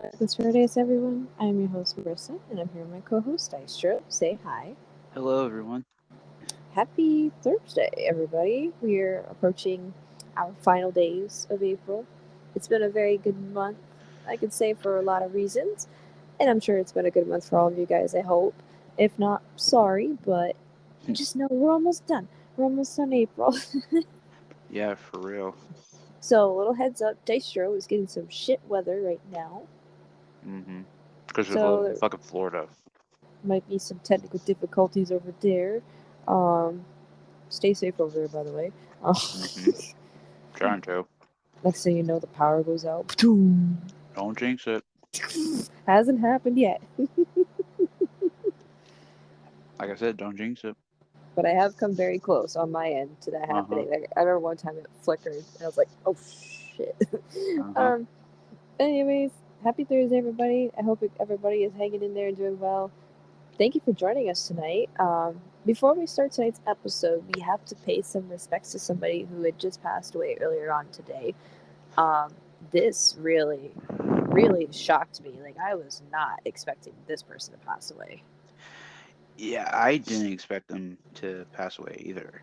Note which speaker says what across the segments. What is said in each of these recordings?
Speaker 1: Happy Thursdays, everyone. I'm your host, Marissa, and I'm here with my co host, Dystro. Say hi.
Speaker 2: Hello, everyone.
Speaker 1: Happy Thursday, everybody. We're approaching our final days of April. It's been a very good month, I could say, for a lot of reasons, and I'm sure it's been a good month for all of you guys, I hope. If not, sorry, but just know we're almost done. We're almost done April.
Speaker 2: Yeah, for real.
Speaker 1: So, a little heads up, Dystro is getting some shit weather right now.
Speaker 2: Mm-hmm. Because we live
Speaker 1: So,
Speaker 2: in
Speaker 1: there
Speaker 2: fucking Florida.
Speaker 1: might be some technical difficulties over there. Um, Stay safe over there, by the way.
Speaker 2: Mm-hmm. Trying to.
Speaker 1: Next thing you know, the power goes out.
Speaker 2: Don't jinx it.
Speaker 1: Hasn't happened yet,
Speaker 2: Like I said, don't jinx it.
Speaker 1: but I have come very close on my end to that
Speaker 2: Uh-huh.
Speaker 1: happening. Like, I remember one time it flickered, and I was like, "Oh shit."
Speaker 2: Uh-huh.
Speaker 1: um. Anyways, happy Thursday, everybody. I hope everybody is hanging in there and doing well. Thank you for joining us tonight. Before we start tonight's episode, we have to pay some respects to somebody who had just passed away earlier on today. Um, this really shocked me. Like, I was not expecting this person to pass away.
Speaker 2: Yeah, I didn't expect them to pass away either,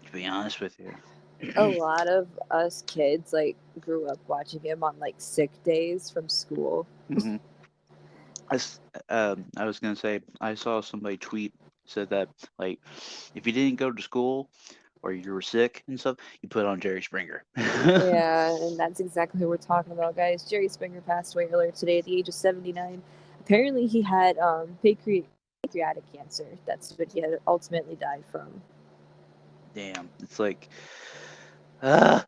Speaker 2: to be honest with you.
Speaker 1: A lot of us kids like grew up watching him on like sick days from school.
Speaker 2: Mm-hmm. I was gonna say, I saw somebody tweet, said that, like, if you didn't go to school or you were sick and stuff, you put on Jerry Springer.
Speaker 1: Yeah, and that's exactly who we're talking about, guys. Jerry Springer passed away earlier today at the age of 79. Apparently, he had pancreatic cancer. That's what he had ultimately died from.
Speaker 2: Damn, it's like, ah.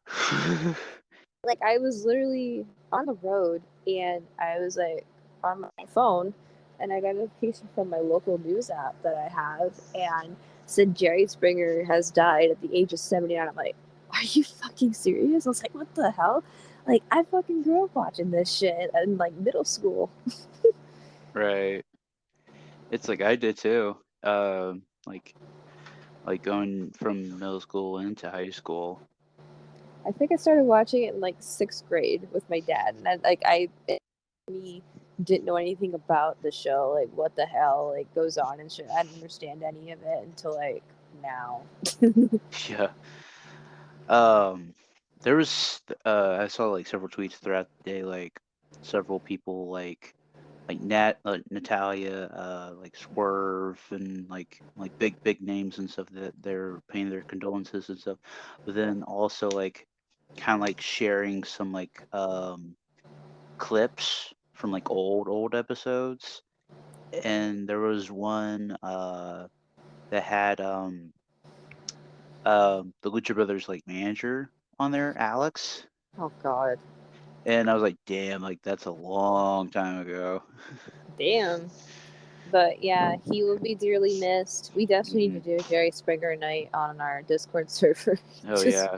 Speaker 1: Like, I was literally on the road and I was like on my phone and I got a notification from my local news app that I have and said Jerry Springer has died at the age of 79. I'm like, are you fucking serious? I was like, what the hell? Like, I fucking grew up watching this shit in like middle school.
Speaker 2: Right. It's like I did too. Like going from middle school into high school.
Speaker 1: I think I started watching it in like sixth grade with my dad, and I me didn't know anything about the show, like what the hell like goes on and shit. I didn't understand any of it until like now.
Speaker 2: Yeah. Um, there was I saw like several tweets throughout the day, like several people like Natalia, like Swerve, and like big names and stuff that they're paying their condolences and stuff. But then also like kind of like sharing some like clips from like old episodes. And there was one that had the Lucha Brothers like manager on there, Alex.
Speaker 1: Oh God,
Speaker 2: And I was like, damn, like that's a long time ago.
Speaker 1: damn. But yeah, he will be dearly missed. We definitely
Speaker 2: Hmm.
Speaker 1: need to do a Jerry Springer night on our Discord server.
Speaker 2: Oh
Speaker 1: just
Speaker 2: yeah,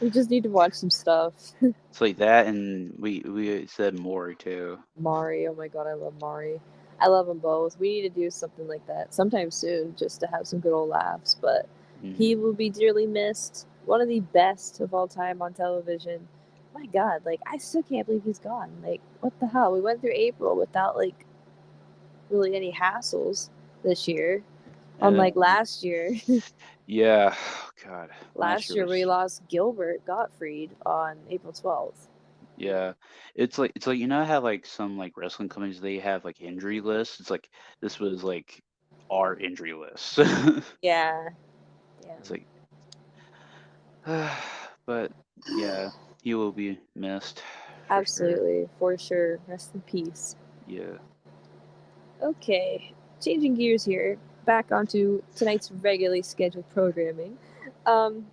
Speaker 1: we just need to watch some stuff.
Speaker 2: it's like that, and we said Maury too.
Speaker 1: Mari, oh my God, I love Mari. I love them both. We need to do something like that sometime soon, just to have some good old laughs. But
Speaker 2: Hmm.
Speaker 1: he will be dearly missed. One of the best of all time on television. My God, like I still can't believe he's gone. Like what the hell? We went through April without like really any hassles this year. Unlike
Speaker 2: Um,
Speaker 1: last year.
Speaker 2: yeah, God, last
Speaker 1: Last
Speaker 2: year
Speaker 1: year we
Speaker 2: was
Speaker 1: lost Gilbert Gottfried on April 12th.
Speaker 2: yeah. It's like how like some like wrestling companies they have like injury lists. It's like this was like our injury list.
Speaker 1: Yeah.
Speaker 2: It's
Speaker 1: Damn.
Speaker 2: like, but yeah, he will be missed for sure.
Speaker 1: Absolutely, for sure. Rest in peace.
Speaker 2: Yeah.
Speaker 1: Okay, changing gears here, back onto tonight's regularly scheduled programming. Um,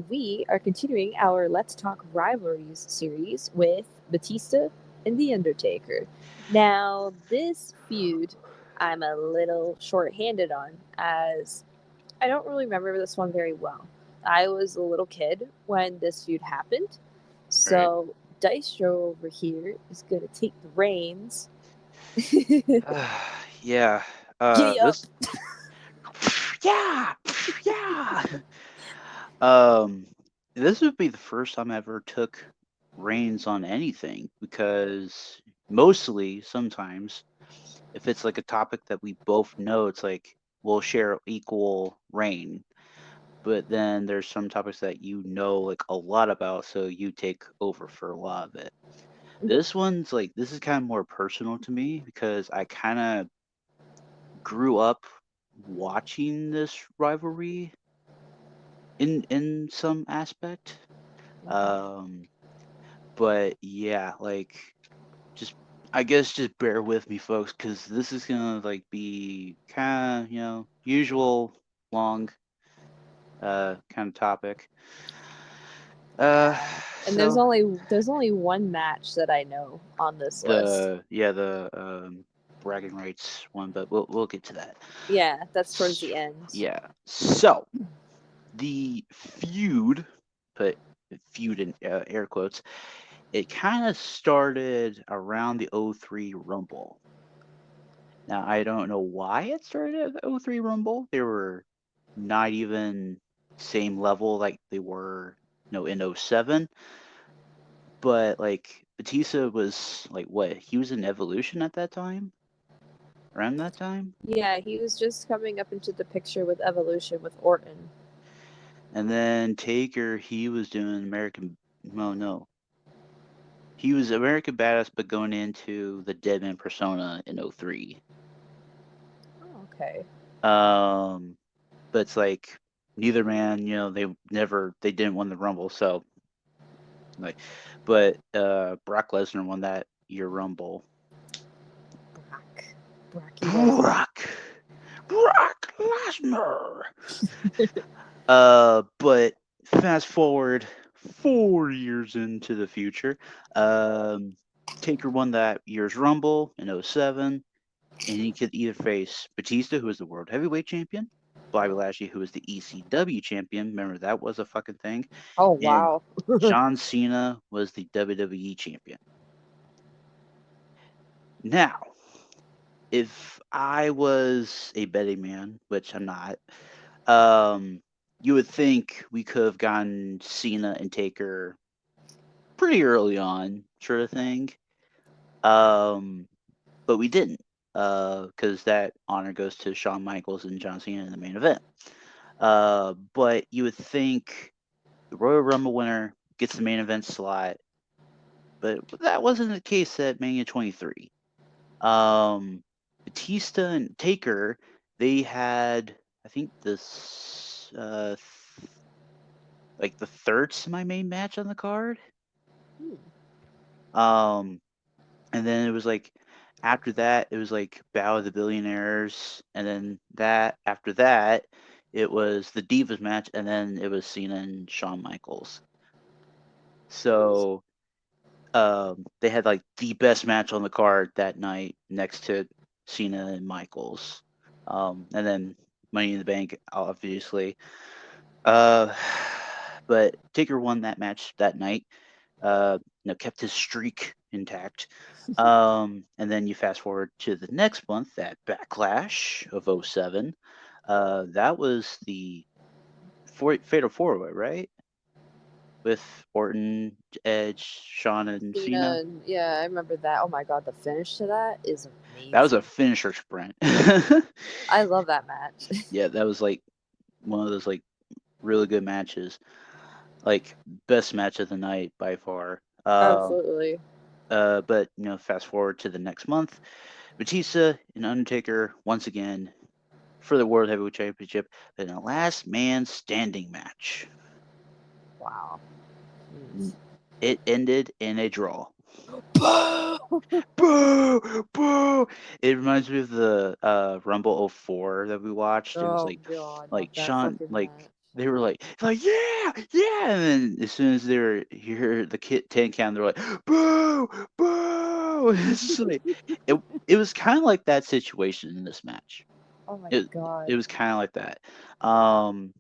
Speaker 1: we are continuing our Let's Talk Rivalries series with Batista and The Undertaker. Now, this feud I'm a little short-handed on, as I don't really remember this one very well. I was a little kid when this feud happened,
Speaker 2: Right.
Speaker 1: so Dystro over here is going to take the reins. Giddy
Speaker 2: Yeah.
Speaker 1: up.
Speaker 2: This. Yeah. Yeah. Um, this would be the first time I ever took reins on anything because mostly sometimes if it's like a topic that we both know, it's like we'll share equal reign. But then there's some topics that you know like a lot about, so you take over for a lot of it.
Speaker 1: Mhm.
Speaker 2: This one's like this is kind of more personal to me because I kind of grew up watching this rivalry in some aspect. Um, but yeah, like just I guess just bear with me, folks, because this is gonna like be kind of usual long kind of topic. Uh,
Speaker 1: Yeah. And there's
Speaker 2: so
Speaker 1: only there's only one match that I know on this list.
Speaker 2: the bragging rights one, but we'll get to that.
Speaker 1: Yeah, that's towards the end.
Speaker 2: Yeah. So the feud, put feud in air quotes, it kind of started around the '03 Rumble. Now, I don't know why it started at the '03 Rumble. They were not even same level like they were, in '07. But like Batista was like what? He was in Evolution at that time, around that time.
Speaker 1: Yeah, he was just coming up into the picture with Evolution with Orton.
Speaker 2: And then Taker, he was doing American. No, no, he was American Badass, but going into the Deadman persona in '03.
Speaker 1: Oh, okay.
Speaker 2: Um, but it's like neither man, they didn't win the Rumble, so like, but Brock Lesnar won that year Rumble.
Speaker 1: Brock. Brocky Lesnar.
Speaker 2: Brock, Brock Lesnar. But fast forward 4 years into the future, um, Taker won that year's Rumble in '07, and he could either face Batista, who was the World Heavyweight Champion, Bobby Lashley, who was the ECW Champion. Remember that was a fucking thing,
Speaker 1: Oh,
Speaker 2: and
Speaker 1: wow.
Speaker 2: John Cena was the WWE Champion. Now, if I was a betting man, which I'm not, um, you would think we could have gotten Cena and Taker pretty early on, sort of thing. Um, but we didn't, because that honor goes to Shawn Michaels and John Cena in the main event. But you would think the Royal Rumble winner gets the main event slot, but that wasn't the case at Mania 23. Um, Batista and Taker, they had, I think, this like the third semi-main match on the card.
Speaker 1: Hmm.
Speaker 2: Um, and then it was like after that, it was like Battle of the Billionaires, and then that after that, it was the Divas match, and then it was Cena and Shawn Michaels. So they had like the best match on the card that night next to Cena and Michaels. And then Money in the Bank, obviously. Uh, but Taker won that match that night. Kept his streak intact. And then you fast forward to the next month, that Backlash of '07. That was the Fatal Four Way, right? With Orton, Edge, Shawn, and
Speaker 1: Cena,
Speaker 2: Cena.
Speaker 1: yeah, I remember that. Oh my god, the finish to that is
Speaker 2: That was a
Speaker 1: amazing.
Speaker 2: finisher sprint.
Speaker 1: I love that match.
Speaker 2: Yeah, that was like one of those like really good matches. Like best match of the night by far.
Speaker 1: Absolutely.
Speaker 2: But fast forward to the next month, Batista and Undertaker once again for the World Heavyweight Championship in a last man standing match.
Speaker 1: Wow. Jeez.
Speaker 2: It ended in a draw. Boo! Boo! It reminds me of the Rumble '04 that we watched. It was
Speaker 1: Oh god, not
Speaker 2: like
Speaker 1: that
Speaker 2: Sean,
Speaker 1: fucking
Speaker 2: like
Speaker 1: match.
Speaker 2: they were like yeah, yeah, and then as soon as you hear the kid 10 count, they're like boo, boo. It's just like it. It was kind of like that situation in this match.
Speaker 1: Oh my
Speaker 2: It
Speaker 1: god.
Speaker 2: it was kind of like that. Um,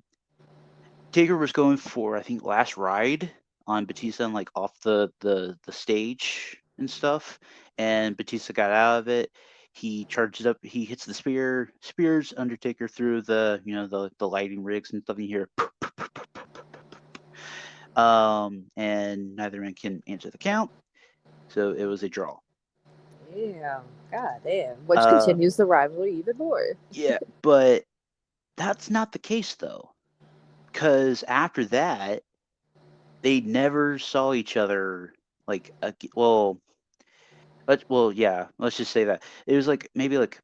Speaker 2: Taker was going for I think last ride on Batista and like off the stage and stuff, and Batista got out of it. He charges up. He hits the spears Undertaker through the lighting rigs and stuff. And you hear, and neither man can answer the count, so it was a draw.
Speaker 1: Damn. God damn. Which
Speaker 2: Uh,
Speaker 1: continues the rivalry even more.
Speaker 2: yeah, but that's not the case though, because after that, they never saw each other well, yeah, let's just say that it was like maybe like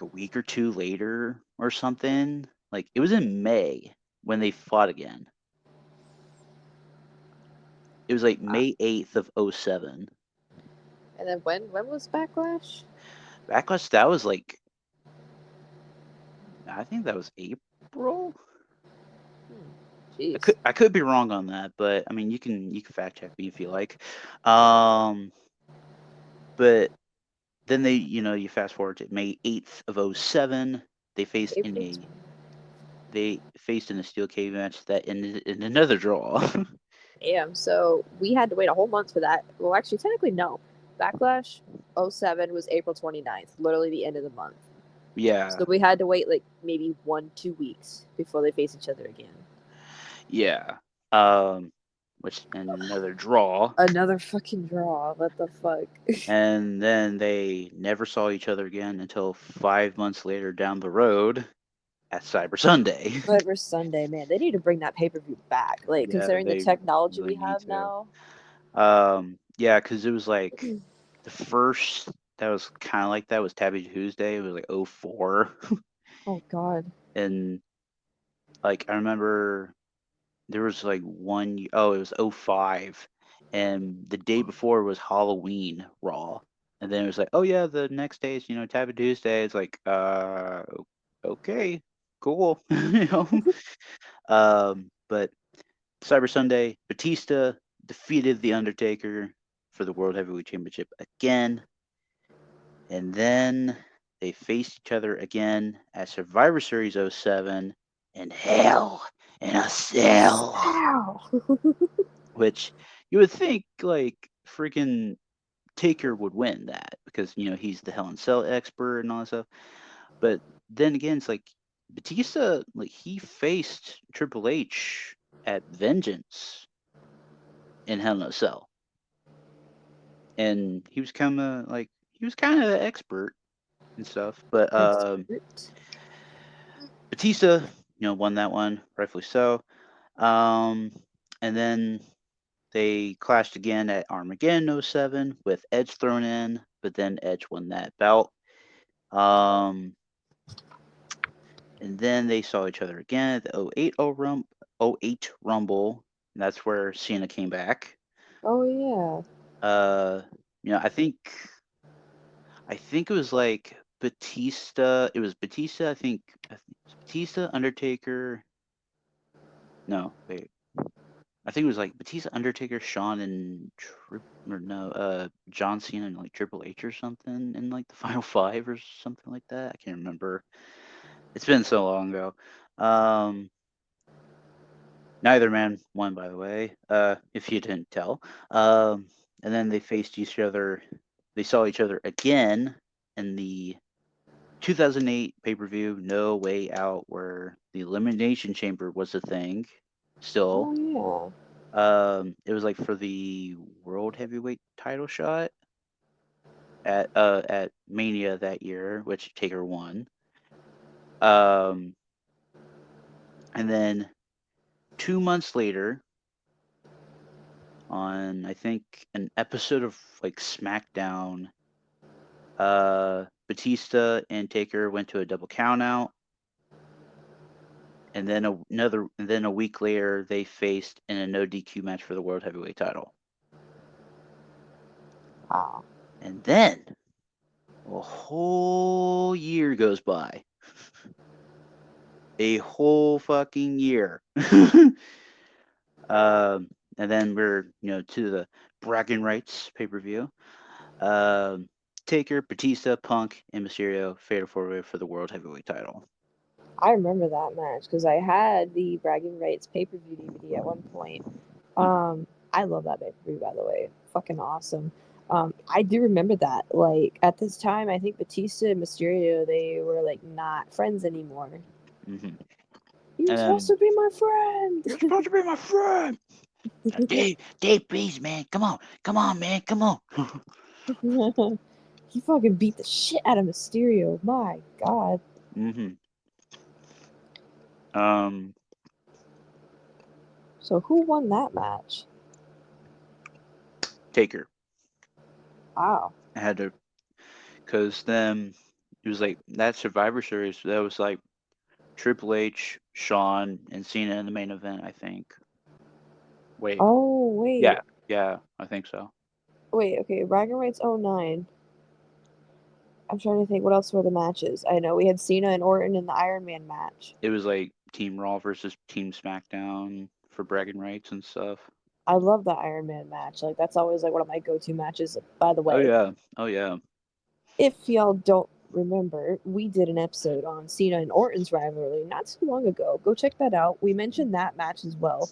Speaker 2: a week or two later or something. Like it was in May when they fought again. It was like
Speaker 1: Wow.
Speaker 2: May 8th of '07.
Speaker 1: And then when was Backlash?
Speaker 2: Backlash, that was like, I think that was April.
Speaker 1: Hmm.
Speaker 2: I
Speaker 1: Jeez.
Speaker 2: could be wrong on that, but I mean you can fact check me if you like. Um, but then you fast forward to May 8th of '07. They faced in
Speaker 1: April
Speaker 2: a
Speaker 1: 20th.
Speaker 2: they faced in a steel cage match that ended in another draw.
Speaker 1: Damn. So we had to wait a whole month for that. Well, actually, technically, no. Backlash '07 was April 29th, literally the end of the month. So
Speaker 2: Yeah,
Speaker 1: we had to wait like maybe 1, 2 weeks before they face each other again.
Speaker 2: yeah. Um, which and another draw,
Speaker 1: Another fucking draw. What the fuck?
Speaker 2: and then they never saw each other again until 5 months later down the road at Cyber Sunday.
Speaker 1: Cyber Sunday, man. They need to bring that pay per view back. Like,
Speaker 2: Yeah,
Speaker 1: considering the
Speaker 2: they
Speaker 1: technology
Speaker 2: really
Speaker 1: we
Speaker 2: need
Speaker 1: have
Speaker 2: to.
Speaker 1: now.
Speaker 2: Yeah, because it was like the first that was kind of like that was Tabby Tuesday. It was like '04,
Speaker 1: Oh, God.
Speaker 2: and like I remember there was like oh, it was '05, and the day before was Halloween Raw, and then it was like, oh yeah, the next day is Tabby Tuesday. It's like okay, cool, but Cyber Sunday, Batista defeated The Undertaker for the World Heavyweight Championship again, and then they faced each other again at Survivor Series '07 in Hell in a Cell,
Speaker 1: Ow.
Speaker 2: which you would think like freaking Taker would win that because he's the Hell in Cell expert and all that stuff. But then again, it's like Batista, like he faced Triple H at Vengeance in Hell in a Cell, and he was kind of the expert and stuff. But
Speaker 1: Expert.
Speaker 2: Batista, won that one, rightfully so. Um, and then they clashed again at Armageddon '07 with Edge thrown in, but then Edge won that belt. Um, and then they saw each other again at the '08 Rumble. And that's where Cena came back.
Speaker 1: Oh, yeah.
Speaker 2: Uh, I think it was like Batista. It was Batista. I think it was Batista, Undertaker. No, wait. I think it was like Batista, Undertaker, Shawn, and John Cena and like Triple H or something in like the final five or something like that. I can't remember. It's been so long ago. Um, Neither man won, by the way. If you didn't tell. And then they faced each other. They saw each other again in the 2008 pay per view, No Way Out, where the Elimination Chamber was a thing. Still,
Speaker 1: Oh, yeah.
Speaker 2: it was like for the World Heavyweight title shot at Mania that year, which Taker won. Um, and then 2 months later, on I think an episode of like SmackDown, Batista and Taker went to a double countout, and then a week later they faced in a no DQ match for the World Heavyweight title.
Speaker 1: Wow.
Speaker 2: And then a whole year goes by. A whole fucking year. And then we're to the bragging rights pay per view. Um, Taker, Batista, Punk, and Mysterio fatal four way for the World Heavyweight title.
Speaker 1: I remember that match because I had the Bragging Rights pay per view DVD at one point.
Speaker 2: Mm,
Speaker 1: I love that pay per view, by the way. Fucking awesome. I do remember that. Like, at this time, I think Batista and Mysterio, they were, like, not friends anymore.
Speaker 2: hmm
Speaker 1: You were
Speaker 2: And
Speaker 1: supposed
Speaker 2: then
Speaker 1: to be my friend!
Speaker 2: you're supposed to be my friend. Dave, please, man, come on, man, come on.
Speaker 1: He fucking beat the shit out of Mysterio. My god.
Speaker 2: Mm-hmm. Um,
Speaker 1: So who won that match?
Speaker 2: Taker.
Speaker 1: Wow.
Speaker 2: I had to, cause then it was like that Survivor Series. That was like Triple H, Shawn, and Cena in the main event. I think. Wait.
Speaker 1: Oh, wait.
Speaker 2: Yeah. Yeah. I think so.
Speaker 1: Wait, okay. Bragging Rights '09. I'm trying to think what else were the matches. I know we had Cena and Orton in the Iron Man match.
Speaker 2: It was like Team Raw versus Team SmackDown for bragging rights and stuff.
Speaker 1: I love the Iron Man match. Like that's always like one of my go-to matches. By the
Speaker 2: Oh
Speaker 1: way,
Speaker 2: yeah. Oh yeah.
Speaker 1: if y'all don't remember, we did an episode on Cena and Orton's rivalry not too long ago. Go check that out. We mentioned that match as well.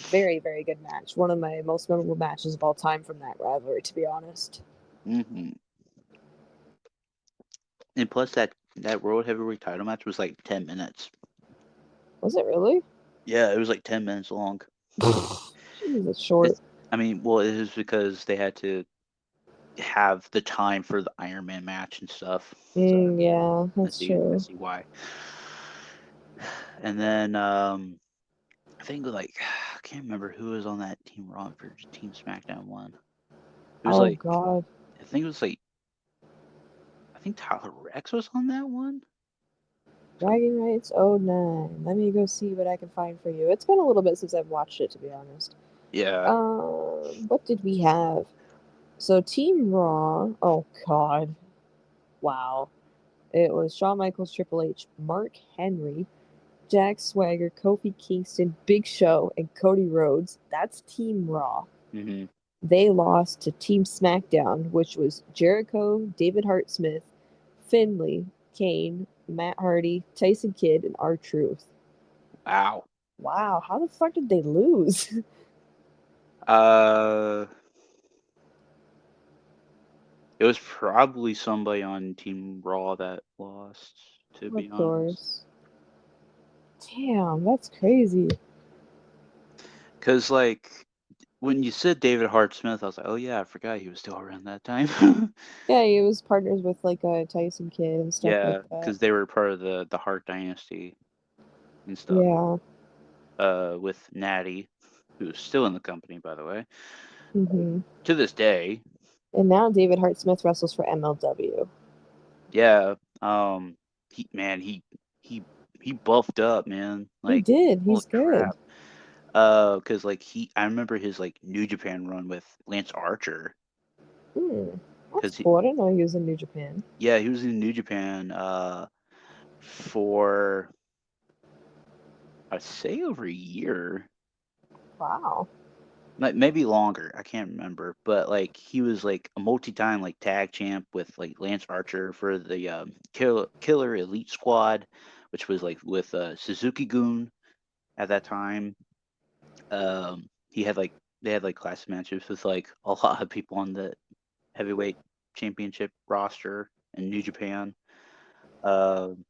Speaker 1: Very, very good match. One of my most memorable matches of all time from that rivalry, to be honest.
Speaker 2: Mm-hmm. And plus that World Heavyweight Title match was like 10 minutes.
Speaker 1: Was it really?
Speaker 2: Yeah, it was like 10 minutes long.
Speaker 1: Jesus, short.
Speaker 2: It's. I mean, well, it is because they had to have the time for the Iron Man match and stuff. So
Speaker 1: Yeah,
Speaker 2: I
Speaker 1: that's
Speaker 2: see. I
Speaker 1: true.
Speaker 2: see why. And then I think like I can't remember who was on that Team Raw versus Team SmackDown one. It was
Speaker 1: Oh
Speaker 2: like
Speaker 1: God.
Speaker 2: I think it was like I think Tyler Rex was on that one. Some
Speaker 1: Bragging Rights '09. Let me go see what I can find for you. It's been a little bit since I've watched it, to be honest.
Speaker 2: yeah.
Speaker 1: What did we have? So Team Raw. Oh God. Wow. It was Shawn Michaels, Triple H, Mark Henry, Jack Swagger, Kofi Kingston, Big Show, and Cody Rhodes. That's Team Raw.
Speaker 2: Hmm.
Speaker 1: They lost to Team SmackDown, which was Jericho, David Hart Smith, Finley, Kane, Matt Hardy, Tyson Kidd, and R Truth.
Speaker 2: Wow.
Speaker 1: Wow, how the fuck did they lose?
Speaker 2: Uh, it was probably somebody on Team Raw that lost. To be
Speaker 1: Of
Speaker 2: honest,
Speaker 1: course. Damn, that's crazy.
Speaker 2: because like when you said David Hart Smith, I was like, oh yeah, I forgot he was still around that time.
Speaker 1: Yeah, he was partners with like Tyson Kidd and stuff like
Speaker 2: Yeah,
Speaker 1: that.
Speaker 2: because they were part of the Hart dynasty and stuff.
Speaker 1: Yeah.
Speaker 2: With Natty, who's still in the company, by the way,
Speaker 1: Hmm.
Speaker 2: to this day.
Speaker 1: And now David Hart Smith wrestles for MLW.
Speaker 2: Yeah. Um. He man, he he buffed up, man.
Speaker 1: He
Speaker 2: Like,
Speaker 1: did.
Speaker 2: holy
Speaker 1: He's good.
Speaker 2: crap. Because like I remember his like New Japan run with Lance Archer.
Speaker 1: Hmm. That's
Speaker 2: Because
Speaker 1: cool. I didn't know he was in New Japan.
Speaker 2: yeah, he was in New Japan. For I'd say over a year.
Speaker 1: Wow.
Speaker 2: Like maybe longer, I can't remember, but like he was like a multi-time like tag champ with like Lance Archer for the Killer Elite Squad, which was like with Suzuki Gun at that time. He had like they had like class matches with like a lot of people on the heavyweight championship roster in New Japan. Um,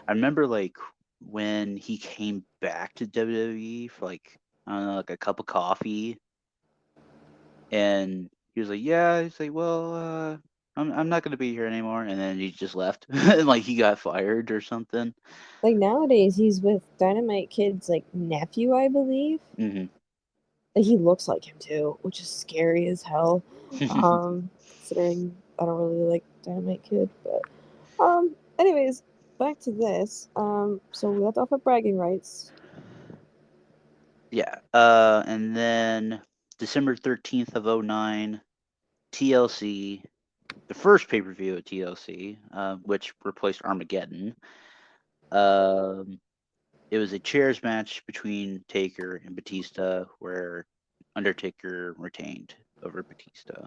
Speaker 2: I remember like when he came back to WWE for like I don't know like a cup of coffee and he was like, "Yeah." He's like, "Well, I'm not gonna be here anymore," and then he just left, and like he got fired or something.
Speaker 1: Like nowadays, he's with Dynamite Kid's like nephew, I believe.
Speaker 2: Hmm.
Speaker 1: Like, he looks like him too, which is scary as hell. Considering I don't really like Dynamite Kid, but anyways, back to this. So we left off at bragging rights.
Speaker 2: Yeah. And then December 13th of '09, TLC, the first pay per view at TLC, which replaced Armageddon. Um, it was a chairs match between Taker and Batista, where Undertaker retained over Batista.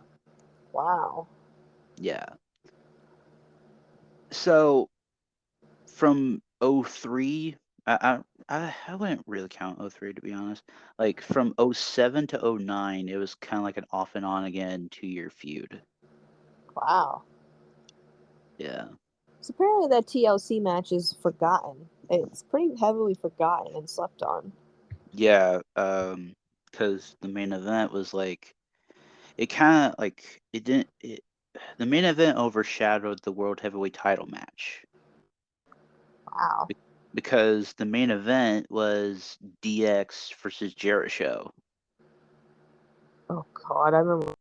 Speaker 1: Wow.
Speaker 2: Yeah. So from '03, I wouldn't really count '03 to be honest. Like from '07 to '09, it was kind of like an off and on again 2-year feud.
Speaker 1: Wow.
Speaker 2: Yeah.
Speaker 1: So apparently that TLC match is forgotten. It's pretty heavily forgotten and slept on.
Speaker 2: Yeah, because the main event was like it kind of like it didn't it. the main event overshadowed the world heavyweight title match
Speaker 1: Wow.
Speaker 2: because the main event was DX versus Jericho.
Speaker 1: Oh God, I remember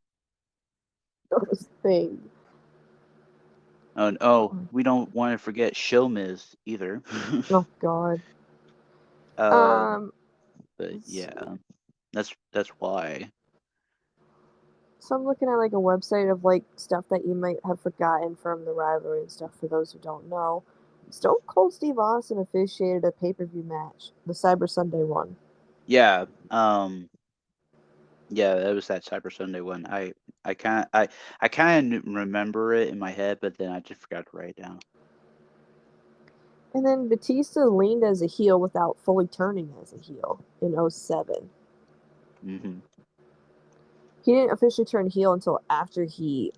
Speaker 1: those things.
Speaker 2: Oh, we don't want to forget Show Miz either.
Speaker 1: Oh God.
Speaker 2: um,
Speaker 1: Um,
Speaker 2: but
Speaker 1: let's see.
Speaker 2: yeah, that's why.
Speaker 1: So I'm looking at like a website of like stuff that you might have forgotten from the rivalry and stuff. For those who don't know, Stone Cold Steve Austin officiated a pay-per-view match, the Cyber Sunday one.
Speaker 2: Yeah, yeah, that was that Cyber Sunday one. I kind of remember it in my head, but then I just forgot to write it down.
Speaker 1: And then Batista leaned as a heel without fully turning as a heel in '07.
Speaker 2: Hmm.
Speaker 1: He didn't officially turn heel until after he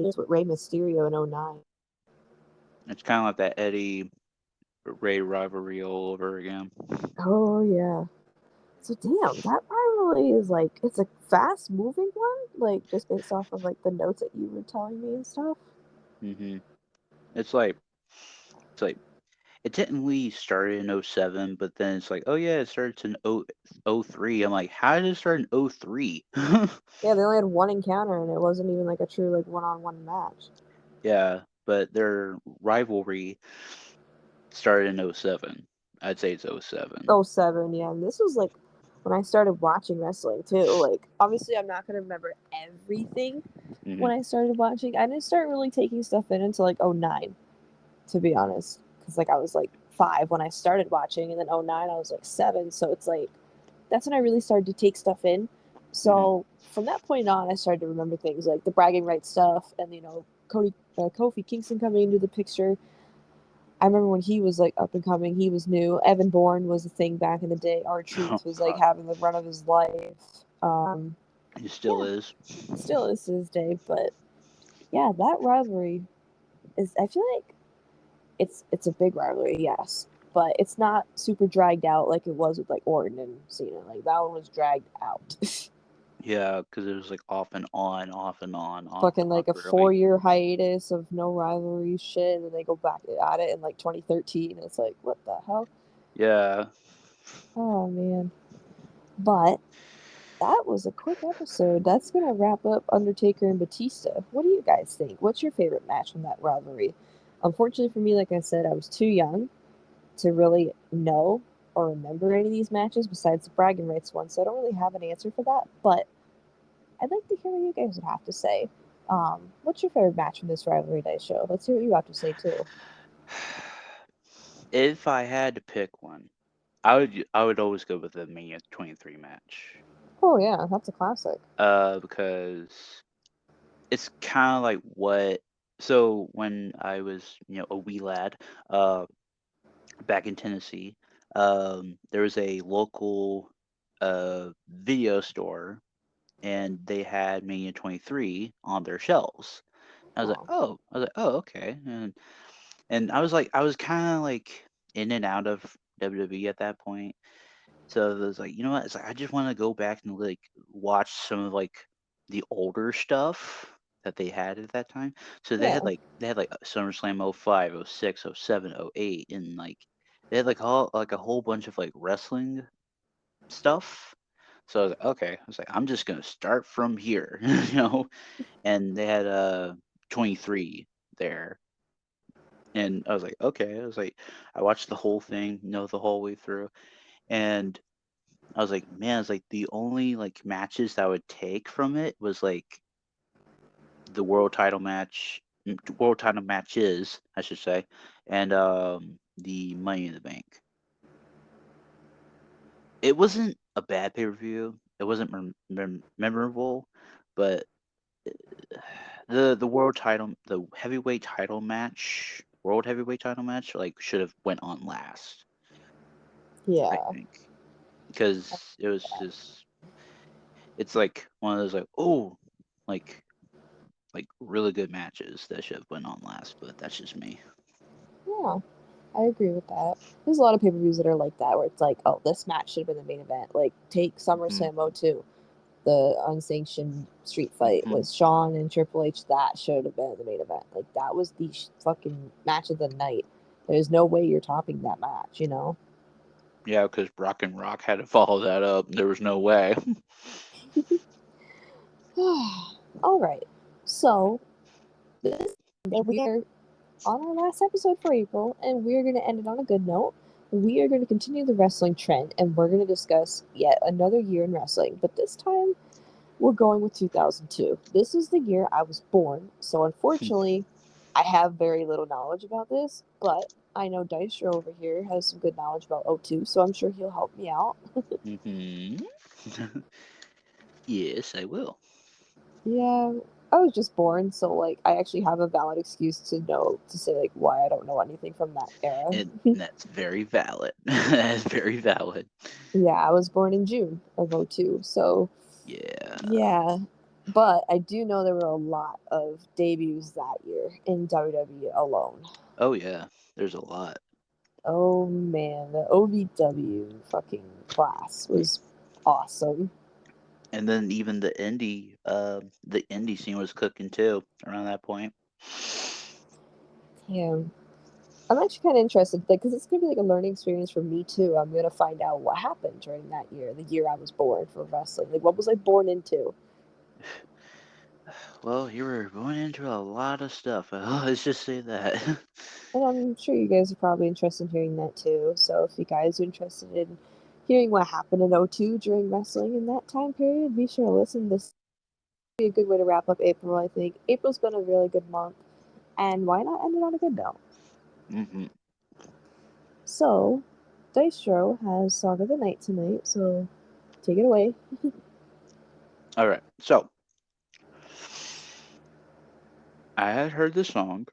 Speaker 1: was with Rey Mysterio in '09.
Speaker 2: It's kind of like that Eddie Ray rivalry all over again.
Speaker 1: Oh yeah. So damn, that rivalry is like it's a fast moving one, like just based off of like the notes that you were telling me and stuff.
Speaker 2: Hmm. It's like it's like it technically started in '07, but then it's like, oh yeah, it started in '03. I'm like, how did it start in '03?
Speaker 1: Yeah, they only had one encounter and it wasn't even like a true like one-on-one match.
Speaker 2: Yeah, but their rivalry started in '07. I'd say it's '07.
Speaker 1: '07, yeah, and this was like when I started watching wrestling too. Like obviously I'm not gonna remember everything
Speaker 2: Hmm.
Speaker 1: when I started watching. I didn't start really taking stuff in until like '09, to be honest. Because like I was like 5 when I started watching, and then '09 I was like 7. So it's like that's when I really started to take stuff in.
Speaker 2: Hmm.
Speaker 1: So from that point on, I started to remember things like the bragging rights stuff, and Kofi Kingston coming into the picture. I remember when he was like up and coming, he was new. Evan Bourne was a thing back in the day.
Speaker 2: Oh
Speaker 1: R-Truth was like
Speaker 2: god,
Speaker 1: having the run of his life.
Speaker 2: it still
Speaker 1: Yeah,
Speaker 2: is.
Speaker 1: still is to this day, but yeah, that rivalry is. I feel like it's a big rivalry, yes, but it's not super dragged out like it was with like Orton and Cena. Like that one was dragged out.
Speaker 2: Yeah, because it was like off and on, off and on, off and
Speaker 1: Fucking
Speaker 2: on
Speaker 1: like a
Speaker 2: for
Speaker 1: four
Speaker 2: like,
Speaker 1: year hiatus of no rivalry shit, and then they go back at it in like 2013. It's like what the hell?
Speaker 2: yeah.
Speaker 1: Oh man, but that was a quick episode. That's gonna wrap up Undertaker and Batista. What do you guys think? What's your favorite match from that rivalry? Unfortunately for me, like I said, I was too young to really know or remember any of these matches besides the bragging rights one, so I don't really have an answer for that. But I'd like to hear what you guys would have to say. What's your favorite match from this rivalry day show? Let's hear what you have to say too.
Speaker 2: If I had to pick one, I would always go with the Mania 23 match.
Speaker 1: Oh yeah, that's a classic.
Speaker 2: Because it's kind of like what. So when I was, a wee lad, uh, back in Tennessee, there was a local, video store, and they had Mania 23 on their shelves.
Speaker 1: Oh
Speaker 2: I was like, oh, okay, and I was kind of like in and out of WWE at that point. So it was like, you know what? It's like I just want to go back and like watch some of like the older stuff that they had at that time. So
Speaker 1: yeah,
Speaker 2: they had like SummerSlam '05, '06, '07, '08, and like they had like all like a whole bunch of like wrestling stuff. So I was like, okay, I was like, I'm just gonna start from here, And they had 23 there, and I was like, okay. I was like, I watched the whole thing, the whole way through, and I was like, man, it's like the only like matches that I would take from it was like the world title matches, I should say, and the Money in the Bank. It wasn't a bad pay per view. It wasn't memorable, but the world heavyweight title match, like should have went on last, I
Speaker 1: yeah.
Speaker 2: think, because it was just it's like one of those like, oh, like really good matches that should have went on last, but that's just me.
Speaker 1: Yeah, I agree with that. There's a lot of pay per views that are like that, where it's like, oh, this match should have been the main event. Like, take
Speaker 2: Hmm.
Speaker 1: SummerSlam '02. the unsanctioned street fight
Speaker 2: Hmm.
Speaker 1: with Shawn and Triple H. That should have been the main event. Like that was the fucking match of the night. There's no way you're topping that match, you know.
Speaker 2: Yeah, because Brock and Rock had to follow that up. There was no way.
Speaker 1: All right, so this we are on our last episode for April, and we're going to end it on a good note. We are going to continue the wrestling trend, and we're going to discuss yet another year in wrestling. But this time, we're going with 2002. This is the year I was born, so unfortunately, I have very little knowledge about this, but I know Dystro over here has some good knowledge about '02, so I'm sure he'll help me out.
Speaker 2: Hmm. Yes, I will.
Speaker 1: Yeah, I was just born, so like I actually have a valid excuse to know to say like why I don't know anything from that era.
Speaker 2: And that's very valid. That's very valid.
Speaker 1: Yeah, I was born in June of '02, so
Speaker 2: Yeah.
Speaker 1: yeah. But I do know there were a lot of debuts that year in WWE alone.
Speaker 2: Oh, yeah. There's a lot.
Speaker 1: Oh man, the OVW fucking class was awesome.
Speaker 2: And then even the indie scene was cooking too around that point.
Speaker 1: Damn. I'm actually kind of interested because it's gonna be like a learning experience for me too. I'm gonna find out what happened during that year, the year I was born for wrestling. Like, what was I born into?
Speaker 2: Well, you were going into a lot of stuff. Let's just say that.
Speaker 1: And I'm sure you guys are probably interested in hearing that too. So if you guys are interested in hearing what happened in '02 during wrestling in that time period, be sure to listen. This would be a good way to wrap up April, I think. April's been a really good month, and why not end it on a good note?
Speaker 2: Hmm.
Speaker 1: So, Dystro has Song of the Night tonight, so take it away.
Speaker 2: All right. So I had heard this song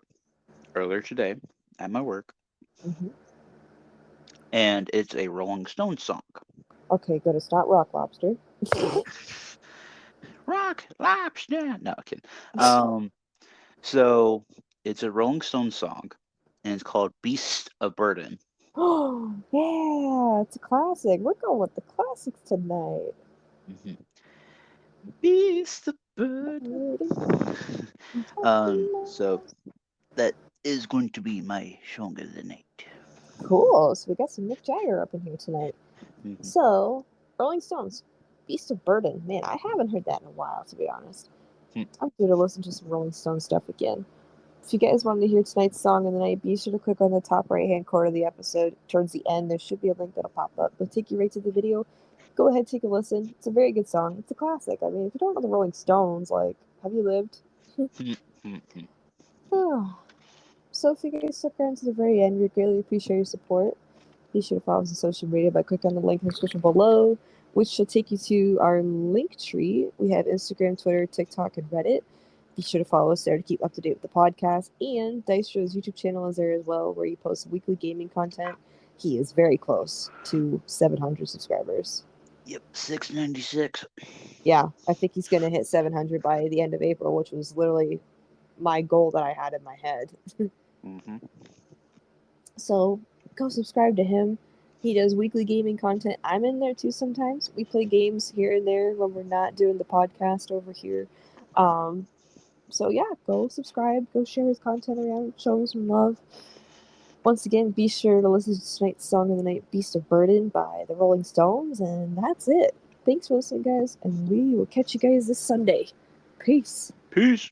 Speaker 2: earlier today at my work,
Speaker 1: Hmm.
Speaker 2: and it's a Rolling Stones song.
Speaker 1: Okay, good. It's not Rock Lobster.
Speaker 2: Rock, lobster. No, kidding. Um, so it's a Rolling Stones song, and it's called "Beast of Burden."
Speaker 1: Oh, yeah, it's a classic. We're going with the classics tonight.
Speaker 2: Hmm. Beast of Burden. So that is going to be my song of the night.
Speaker 1: Cool. So we got some Mick Jagger up in here tonight.
Speaker 2: Hmm.
Speaker 1: So, Rolling Stones, Beast of Burden. Man, I haven't heard that in a while, to be honest. I'm due to listen to some Rolling Stone stuff again. If you guys wanted to hear tonight's song of the night, be sure to click on the top right hand corner of the episode. Towards the end, there should be a link that'll pop up. It'll take you right to the video. Go ahead, take a listen. It's a very good song. It's a classic. I mean, if you don't know the Rolling Stones, like, have you lived? Oh. So if you guys stuck around to the very end, we greatly appreciate your support. Be sure to follow us on social media by clicking on the link in the description below, which shall take you to our link tree. We have Instagram, Twitter, TikTok, and Reddit. Be sure to follow us there to keep up to date with the podcast. And Dystro's YouTube channel is there as well, where he posts weekly gaming content. He is very close to 700 subscribers.
Speaker 2: Yep, 696.
Speaker 1: Yeah, I think he's going to hit 700 by the end of April, which was literally my goal that I had in my head.
Speaker 2: Hmm.
Speaker 1: So go subscribe to him. He does weekly gaming content. I'm in there too sometimes. We play games here and there when we're not doing the podcast over here. Um, so yeah, go subscribe, go share his content around, show him some love. Once again, be sure to listen to tonight's song of the night, Beast of Burden by the Rolling Stones, and that's it. Thanks for listening, guys, and we will catch you guys this Sunday. Peace.
Speaker 2: Peace.